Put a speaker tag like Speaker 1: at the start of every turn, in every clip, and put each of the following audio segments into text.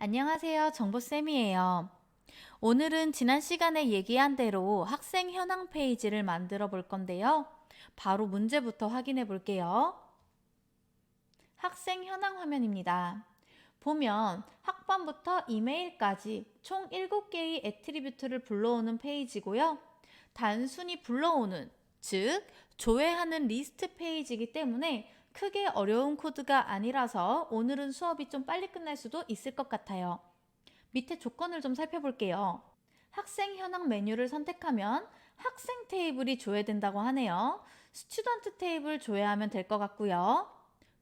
Speaker 1: 안녕하세요. 정보쌤이에요. 오늘은 지난 시간에 얘기한 대로 학생 현황 페이지를 만들어 볼 건데요. 바로 문제부터 확인해 볼게요. 학생 현황 화면입니다. 보면 학번부터 이메일까지 총 7개의 애트리뷰트를 불러오는 페이지고요. 단순히 불러오는, 즉 조회하는 리스트 페이지이기 때문에 크게 어려운 코드가 아니라서 오늘은 수업이 좀 빨리 끝날 수도 있을 것 같아요. 밑에 조건을 좀 살펴볼게요. 학생 현황 메뉴를 선택하면 학생 테이블이 조회된다고 하네요. 스튜던트 테이블 조회하면 될 것 같고요.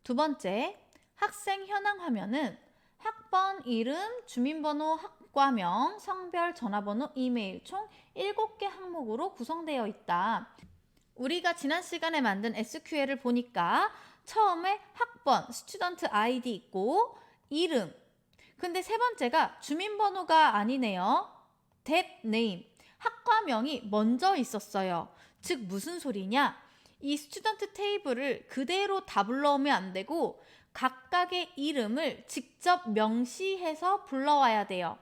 Speaker 1: 두 번째, 학생 현황 화면은 학번, 이름, 주민번호, 학과명, 성별, 전화번호, 이메일 총 7개 항목으로 구성되어 있다. 우리가 지난 시간에 만든 SQL을 보니까 처음에 학번, 스튜던트 아이디 있고 이름. 근데 세 번째가 주민번호가 아니네요. that name. 학과명이 먼저 있었어요. 즉 무슨 소리냐? 이 스튜던트 테이블을 그대로 다 불러오면 안 되고 각각의 이름을 직접 명시해서 불러와야 돼요.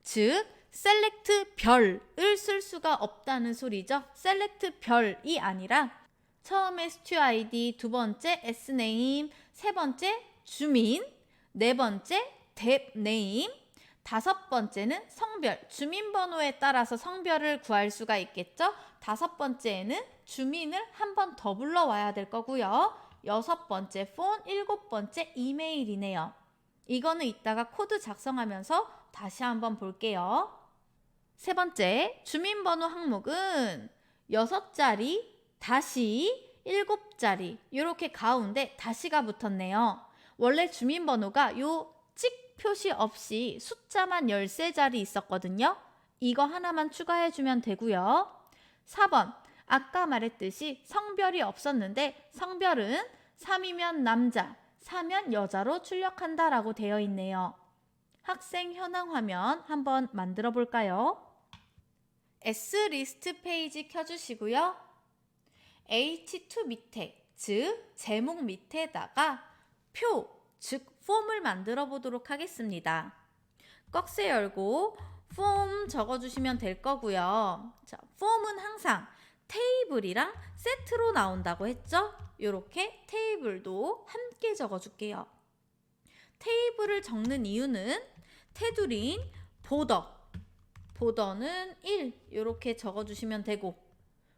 Speaker 1: 즉 select 별을 쓸 수가 없다는 소리죠. select 별이 아니라 처음에 stu id, 두 번째 s name, 세 번째 주민, 네 번째 that name, 다섯 번째는 성별, 주민번호에 따라서 성별을 구할 수가 있겠죠. 다섯 번째는 주민을 한 번 더 불러와야 될 거고요. 여섯 번째 phone, 일곱 번째 이메일이네요. 이거는 이따가 코드 작성하면서 다시 한번 볼게요. 세 번째, 주민번호 항목은 6자리, 다시 7자리 이렇게 가운데 다시가 붙었네요. 원래 주민번호가 요 찍 표시 없이 숫자만 13자리 있었거든요. 이거 하나만 추가해주면 되고요. 4번, 아까 말했듯이 성별이 없었는데 성별은 3이면 남자, 4면 여자로 출력한다라고 되어 있네요. 학생 현황 화면 한번 만들어 볼까요? S리스트 페이지 켜주시고요. H2 밑에, 즉 제목 밑에다가 표, 즉 폼을 만들어 보도록 하겠습니다. 꺽쇠 열고 폼 적어주시면 될 거고요. 자, 폼은 항상 테이블이랑 세트로 나온다고 했죠? 이렇게 테이블도 함께 적어줄게요. 테이블을 적는 이유는 테두리인 보더는 1 이렇게 적어주시면 되고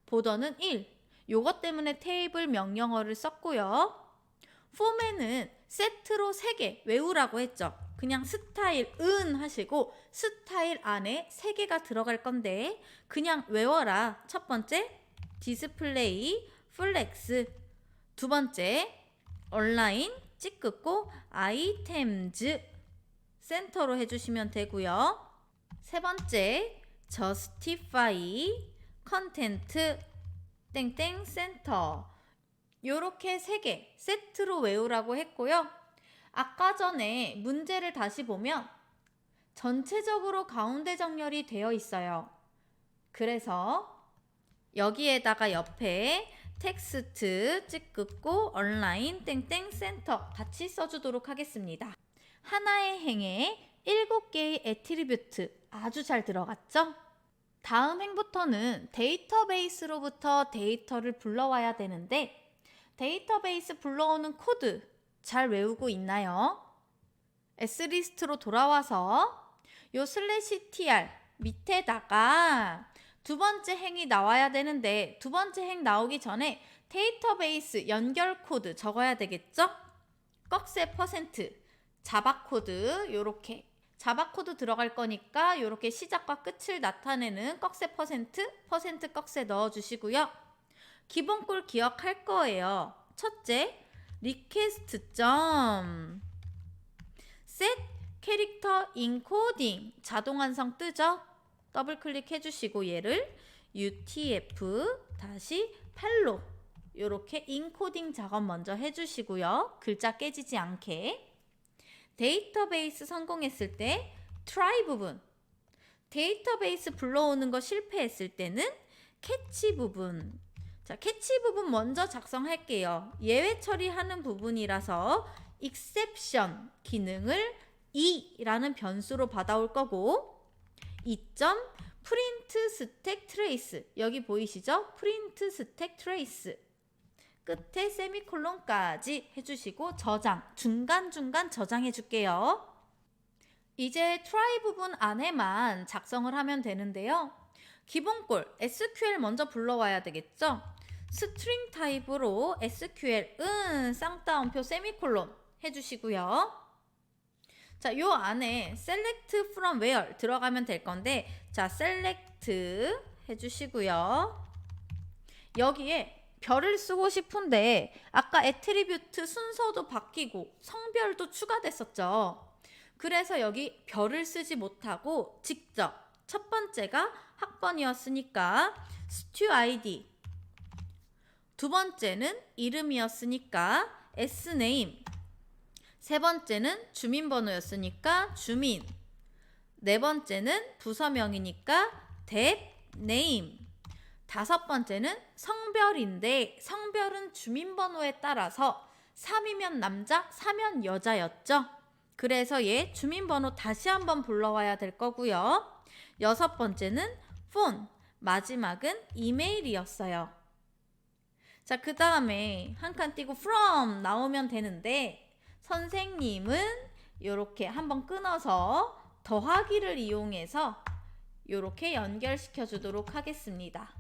Speaker 1: 보더는 1 요것 때문에 테이블 명령어를 썼고요. 폼에는 세트로 3개 외우라고 했죠. 그냥 스타일은 하시고 스타일 안에 3개가 들어갈 건데 그냥 외워라. 첫 번째 디스플레이 플렉스, 두 번째 온라인 찌끄고 아이템즈 센터로 해주시면 되고요. 세 번째 justify 컨텐트 땡땡 센터 요렇게 3개 세트로 외우라고 했고요. 아까 전에 문제를 다시 보면 전체적으로 가운데 정렬이 되어 있어요. 그래서 여기에다가 옆에 텍스트 찌끄고 온라인 땡땡 센터 같이 써주도록 하겠습니다. 하나의 행에 7개의 애트리뷰트 아주 잘 들어갔죠? 다음 행부터는 데이터베이스로부터 데이터를 불러와야 되는데 데이터베이스 불러오는 코드 잘 외우고 있나요? S리스트로 돌아와서 요 /tr 밑에다가 두 번째 행이 나와야 되는데 두 번째 행 나오기 전에 데이터베이스 연결 코드 적어야 되겠죠? 꺽쇠 퍼센트 자바 코드 요렇게 자바 코드 들어갈 거니까 요렇게 시작과 끝을 나타내는 꺽쇠 퍼센트 꺽쇠 넣어주시고요. 기본꼴 기억할 거예요. 첫째, request 점 set 캐릭터 인코딩 자동 완성 뜨죠? 더블 클릭해 주시고 얘를 utf-8로 이렇게 인코딩 작업 먼저 해주시고요. 글자 깨지지 않게. 데이터베이스 성공했을 때 try 부분, 데이터베이스 불러오는 거 실패했을 때는 캐치 부분. 자, 캐치 부분 먼저 작성할게요. 예외 처리하는 부분이라서 exception 기능을 2라는 변수로 받아올 거고 2점 프린트 스택 트레이스 여기 보이시죠? 프린트 스택 트레이스 끝에 세미콜론까지 해주시고 저장 중간중간 저장해 줄게요. 이제 try 부분 안에만 작성을 하면 되는데요. 기본꼴 SQL 먼저 불러와야 되겠죠? 스트링 타입으로 SQL 쌍따옴표 세미콜론 해주시고요. 자, 요 안에 select from where 들어가면 될 건데 자, select 해주시고요. 여기에 별을 쓰고 싶은데 아까 애트리뷰트 순서도 바뀌고 성별도 추가됐었죠. 그래서 여기 별을 쓰지 못하고 직접 첫 번째가 학번이었으니까 StuID 두 번째는 이름이었으니까 Sname 세 번째는 주민번호였으니까 주민 네 번째는 부서명이니까 DEPName 다섯 번째는 성별인데 성별은 주민번호에 따라서 3이면 남자, 4면 여자였죠. 그래서 얘 주민번호 다시 한번 불러와야 될 거고요. 여섯 번째는 phone, 마지막은 이메일이었어요. 자, 그 다음에 한 칸 띄고 from 나오면 되는데 선생님은 이렇게 한번 끊어서 더하기를 이용해서 이렇게 연결시켜 주도록 하겠습니다.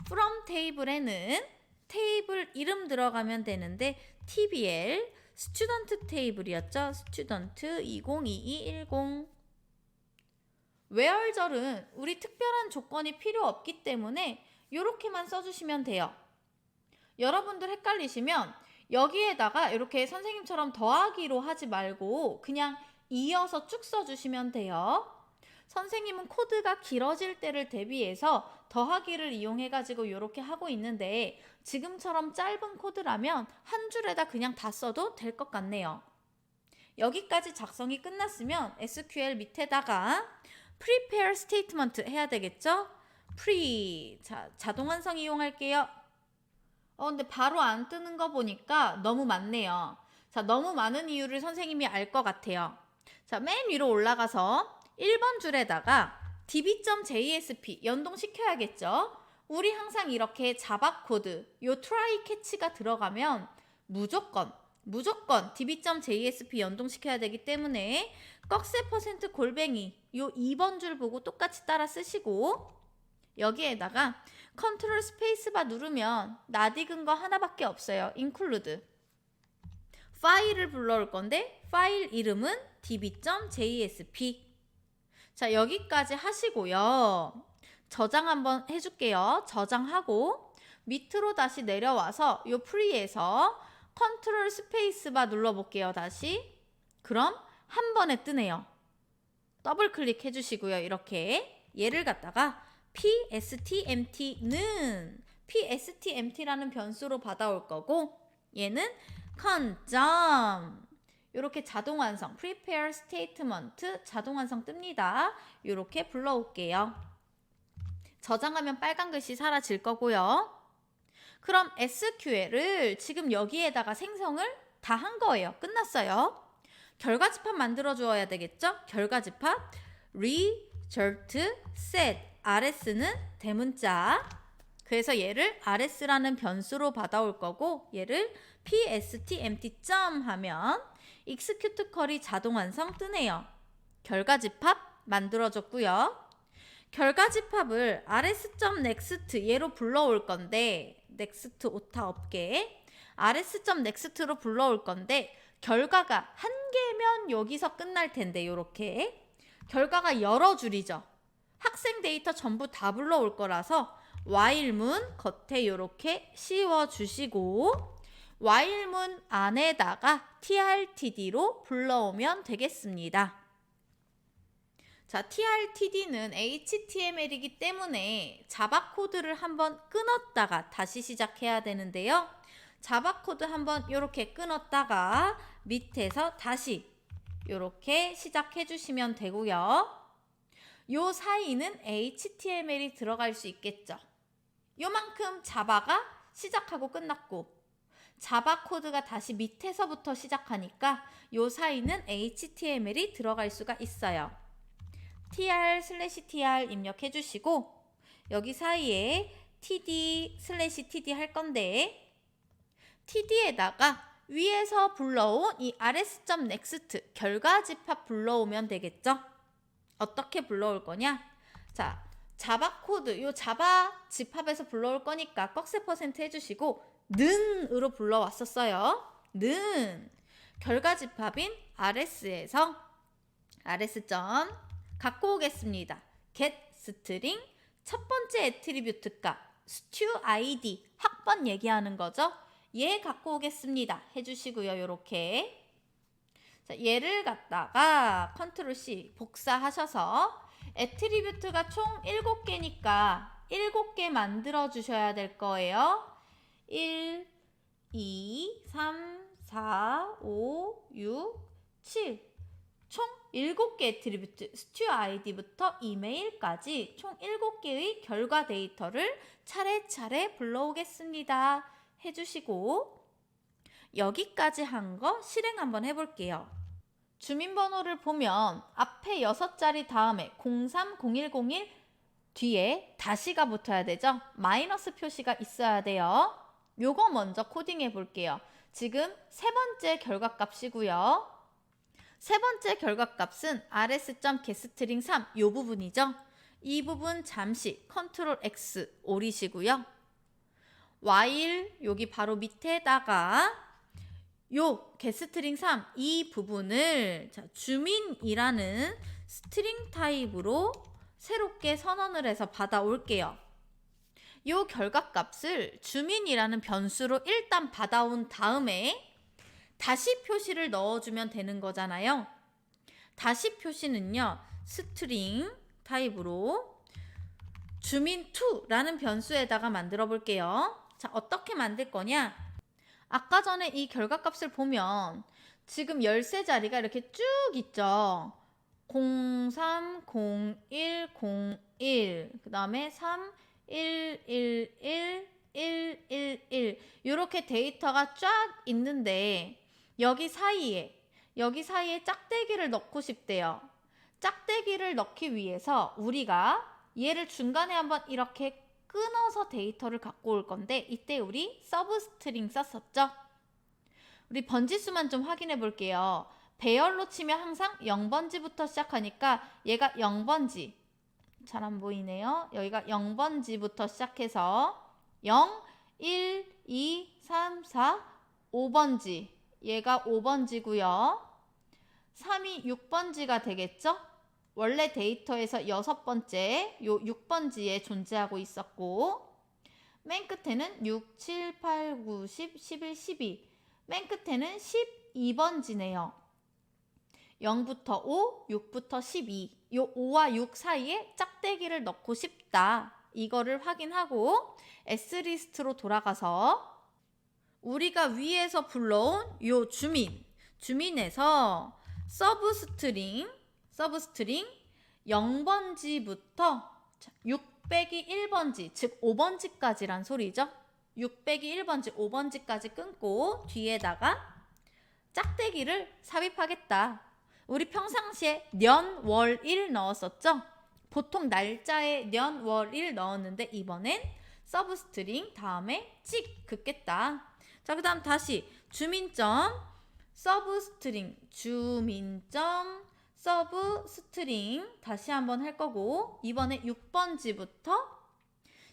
Speaker 1: from 테이블에는 테이블 이름 들어가면 되는데 TBL 스튜던트 테이블이었죠. 스튜던트 202210 where절은 우리 특별한 조건이 필요 없기 때문에 이렇게만 써주시면 돼요. 여러분들 헷갈리시면 여기에다가 이렇게 선생님처럼 더하기로 하지 말고 그냥 이어서 쭉 써주시면 돼요. 선생님은 코드가 길어질 때를 대비해서 더하기를 이용해가지고 이렇게 하고 있는데 지금처럼 짧은 코드라면 한 줄에다 그냥 다 써도 될 것 같네요. 여기까지 작성이 끝났으면 SQL 밑에다가 prepare statement 해야 되겠죠? 자, 자동 완성 이용할게요. 근데 바로 안 뜨는 거 보니까 너무 많네요. 자, 너무 많은 이유를 선생님이 알 것 같아요. 자, 맨 위로 올라가서 1번 줄에다가 db.jsp 연동시켜야겠죠? 우리 항상 이렇게 자바 코드, 요 try catch가 들어가면 무조건 db.jsp 연동시켜야 되기 때문에 꺽쇠 % 골뱅이 요 2번 줄 보고 똑같이 따라 쓰시고 여기에다가 컨트롤 스페이스바 누르면 낯익은 거 하나밖에 없어요. include 파일을 불러올 건데 파일 이름은 db.jsp 자, 여기까지 하시고요. 저장 한번 해줄게요. 저장하고 밑으로 다시 내려와서 요 프리에서 컨트롤 스페이스바 눌러볼게요. 다시. 그럼 한 번에 뜨네요. 더블 클릭해 주시고요. 이렇게 얘를 갖다가 pstempt는 pstempt라는 변수로 받아올 거고 얘는 conjam 이렇게 자동 완성 prepare statement 자동 완성 뜹니다. 이렇게 불러올게요. 저장하면 빨간 글씨 사라질 거고요. 그럼 SQL을 지금 여기에다가 생성을 다 한 거예요. 끝났어요. 결과집합 만들어 주어야 되겠죠? 결과집합 result set rs는 대문자 그래서 얘를 rs라는 변수로 받아올 거고 얘를 pstempty 하면 execute 쿼리 자동 완성 뜨네요. 결과집합 만들어줬고요. 결과집합을 rs.next 얘로 불러올 건데 next 오타 없게 rs.next로 불러올 건데 결과가 한 개면 여기서 끝날 텐데 요렇게 결과가 여러 줄이죠. 학생 데이터 전부 다 불러올 거라서 while문 겉에 요렇게 씌워주시고 while문 안에다가 trtd로 불러오면 되겠습니다. 자, trtd는 html이기 때문에 자바 코드를 한번 끊었다가 다시 시작해야 되는데요. 자바 코드 한번 이렇게 끊었다가 밑에서 다시 이렇게 시작해 주시면 되고요. 요 사이는 html이 들어갈 수 있겠죠. 요만큼 자바가 시작하고 끝났고 자바 코드가 다시 밑에서부터 시작하니까 요 사이는 HTML이 들어갈 수가 있어요. tr/tr 입력해 주시고 여기 사이에 td/td 할 건데 td에다가 위에서 불러온 이 rs.next 결과 집합 불러오면 되겠죠? 어떻게 불러올 거냐? 자, 자바 코드, 요 자바 집합에서 불러올 거니까 꺽쇠 퍼센트 해주시고 는으로 불러왔었어요. 는 결과 집합인 rs에서 rs. 갖고 오겠습니다. get string 첫 번째 애트리뷰트 값 stu id 학번 얘기하는 거죠. 얘 갖고 오겠습니다. 해주시고요. 요렇게 자, 얘를 갖다가 컨트롤 C 복사하셔서 애트리뷰트가 총 7개니까 7개 만들어 주셔야 될 거예요. 1, 2, 3, 4, 5, 6, 7 총 7개 애트리뷰트 stu id부터 이메일까지 총 7개의 결과 데이터를 차례차례 불러오겠습니다. 해주시고 여기까지 한 거 실행 한번 해볼게요. 주민번호를 보면 앞에 6자리 다음에 030101 뒤에 다시가 붙어야 되죠. 마이너스 표시가 있어야 돼요. 요거 먼저 코딩해 볼게요. 지금 세 번째 결과값이고요. 세 번째 결과값은 rs.getString3 요 부분이죠. 이 부분 잠시 컨트롤 X 오리시고요. while 여기 바로 밑에다가 요 getString3 이 부분을 자, 주민이라는 스트링 타입으로 새롭게 선언을 해서 받아올게요. 요 결과값을 주민이라는 변수로 일단 받아온 다음에 다시 표시를 넣어주면 되는 거잖아요. 다시 표시는요. 스트링 타입으로 주민2라는 변수에다가 만들어 볼게요. 자, 어떻게 만들 거냐? 아까 전에 이 결과값을 보면 지금 13자리가 이렇게 쭉 있죠. 03, 01, 01, 그 다음에 3, 1, 1, 1, 1, 1, 1 이렇게 데이터가 쫙 있는데 여기 사이에 짝대기를 넣고 싶대요. 짝대기를 넣기 위해서 우리가 얘를 중간에 한번 이렇게 끊어서 데이터를 갖고 올 건데 이때 우리 서브스트링 썼었죠? 우리 번지수만 좀 확인해 볼게요. 배열로 치면 항상 0번지부터 시작하니까 얘가 0번지 잘 안 보이네요. 여기가 0번지부터 시작해서 0, 1, 2, 3, 4, 5번지 얘가 5번지고요. 3이 6번지가 되겠죠? 원래 데이터에서 6번째 요 6번지에 존재하고 있었고 맨 끝에는 6, 7, 8, 9, 10, 11, 12 맨 끝에는 12번지네요. 0부터 5, 6부터 12 요 5와 6 사이에 짝대기를 넣고 싶다. 이거를 확인하고 S리스트로 돌아가서 우리가 위에서 불러온 요 주민에서 서브스트링 0번지부터 6 빼기 1번지 즉 5번지까지란 소리죠. 6 빼기 1번지 5번지까지 끊고 뒤에다가 짝대기를 삽입하겠다. 우리 평상시에 년, 월, 일 넣었었죠? 보통 날짜에 년, 월, 일 넣었는데 이번엔 서브스트링 다음에 찍 긋겠다. 자, 그 다음 다시 주민점 서브스트링 서브스트링 다시 한번 할 거고 이번에 6번지부터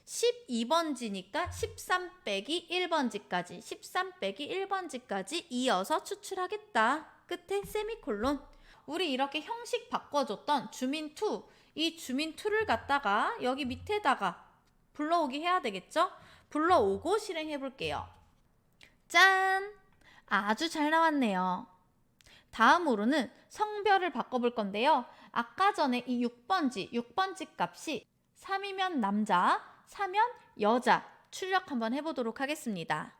Speaker 1: 12번지니까 13 빼기 1번지까지 13 빼기 1번지까지 이어서 추출하겠다. 끝에 세미콜론. 우리 이렇게 형식 바꿔줬던 주민2 이 주민2를 갖다가 여기 밑에다가 불러오게 해야 되겠죠? 불러오고 실행해 볼게요. 짠! 아주 잘 나왔네요. 다음으로는 성별을 바꿔볼 건데요. 아까 전에 이 6번지 값이 3이면 남자, 4면 여자 출력 한번 해보도록 하겠습니다.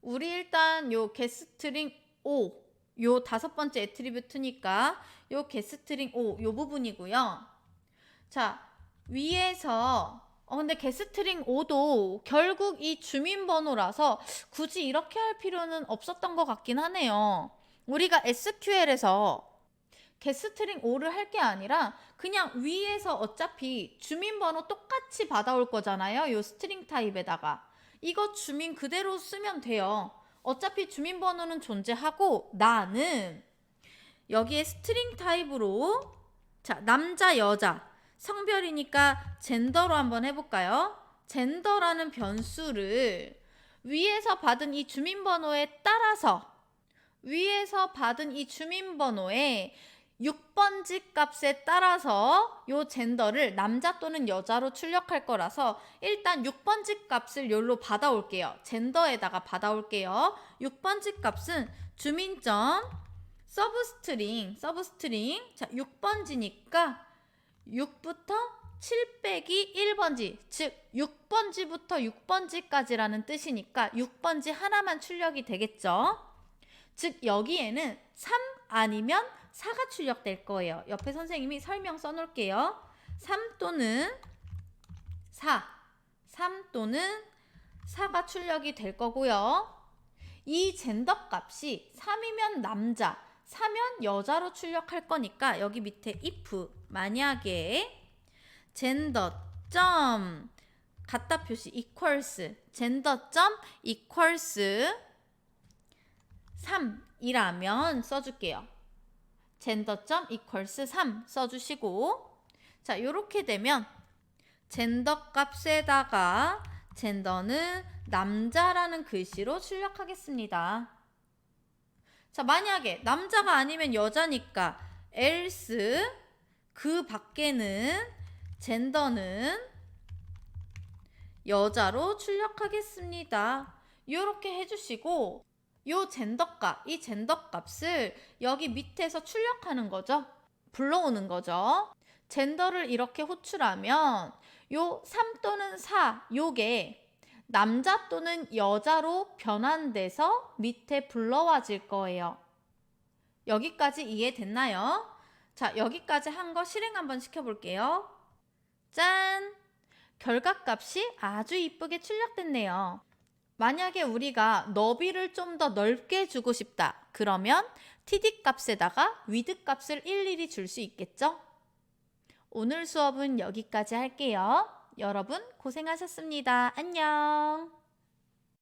Speaker 1: 우리 일단 요 getString 5 요 5번째 애트리뷰트니까 요 getString 5 요 부분이고요. 자, 위에서 근데 getString 5도 결국 이 주민번호라서 굳이 이렇게 할 필요는 없었던 것 같긴 하네요. 우리가 SQL에서 getString 5를 할 게 아니라 그냥 위에서 어차피 주민번호 똑같이 받아올 거잖아요. 요 스트링 타입에다가. 이거 주민 그대로 쓰면 돼요. 어차피 주민번호는 존재하고 나는 여기에 스트링 타입으로 자, 남자, 여자, 성별이니까 젠더로 한번 해볼까요? 젠더라는 변수를 위에서 받은 이 주민번호에 따라서 위에서 받은 이 주민번호에 6번지 값에 따라서 요 젠더를 남자 또는 여자로 출력할 거라서 일단 6번지 값을 여기로 받아올게요. 젠더에다가 받아올게요. 6번지 값은 주민점 서브스트링 자 6번지니까 6부터 7 빼기 1번지 즉 6번지부터 6번지까지라는 뜻이니까 6번지 하나만 출력이 되겠죠. 즉 여기에는 3 아니면 4가 출력될 거예요. 옆에 선생님이 설명 써놓을게요. 3 또는 4 3 또는 4가 출력이 될 거고요. 이 젠더 값이 3이면 남자 4면 여자로 출력할 거니까 여기 밑에 if 만약에 젠더 점 갖다 표시 equals 젠더 점 equals 3이라면 써줄게요. 젠더 점 equals 3 써주시고 자 요렇게 되면 젠더 값에다가 젠더는 남자라는 글씨로 출력하겠습니다. 자 만약에 남자가 아니면 여자니까 else 그 밖에는 젠더는 여자로 출력하겠습니다. 이렇게 해주시고 요 젠더값, 이 젠더값을 여기 밑에서 출력하는 거죠. 불러오는 거죠. 젠더를 이렇게 호출하면 요 3 또는 4 요게 남자 또는 여자로 변환돼서 밑에 불러와질 거예요. 여기까지 이해됐나요? 자, 여기까지 한 거 실행 한번 시켜볼게요. 짠! 결과값이 아주 이쁘게 출력됐네요. 만약에 우리가 너비를 좀 더 넓게 주고 싶다. 그러면 td 값에다가 width 값을 일일이 줄 수 있겠죠? 오늘 수업은 여기까지 할게요. 여러분 고생하셨습니다. 안녕!